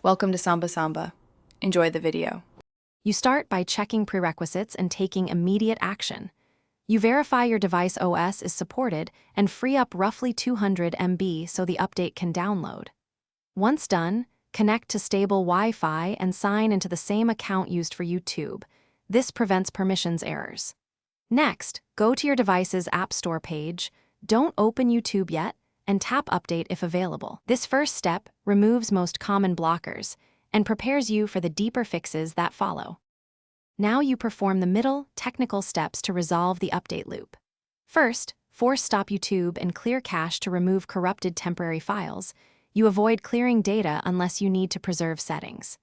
Welcome to Samba Samba. Enjoy the video. You start by checking prerequisites and taking immediate action. You verify your device OS is supported and free up roughly 200 MB so the update can download. Once done, connect to stable Wi-Fi and sign into the same account used for YouTube. This prevents permissions errors. Next, go to your device's App Store page, don't open YouTube yet, and tap Update if available. This first step removes most common blockers and prepares you for the deeper fixes that follow. Now you perform the middle, technical steps to resolve the update loop. First, force stop YouTube and clear cache to remove corrupted temporary files. You avoid clearing data unless you need to preserve settings.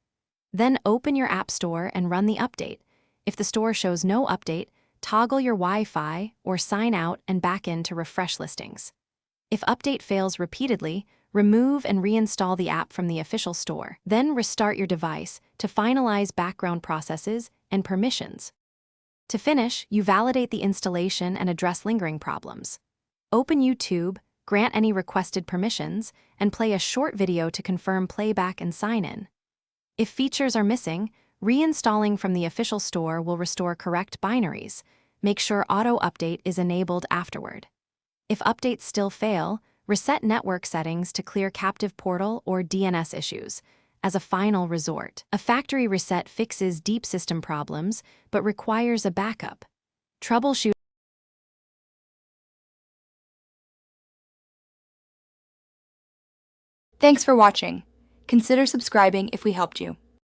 Then open your App Store and run the update. If the store shows no update, toggle your Wi-Fi or sign out and back in to refresh listings. If update fails repeatedly, remove and reinstall the app from the official store. Then restart your device to finalize background processes and permissions. To finish, you validate the installation and address lingering problems. Open YouTube, grant any requested permissions, and play a short video to confirm playback and sign in. If features are missing, reinstalling from the official store will restore correct binaries. Make sure auto update is enabled afterward. If updates still fail, reset network settings to clear captive portal or DNS issues. As a final resort, a factory reset fixes deep system problems but requires a backup. Troubleshoot. Thanks for watching. Consider subscribing if we helped you.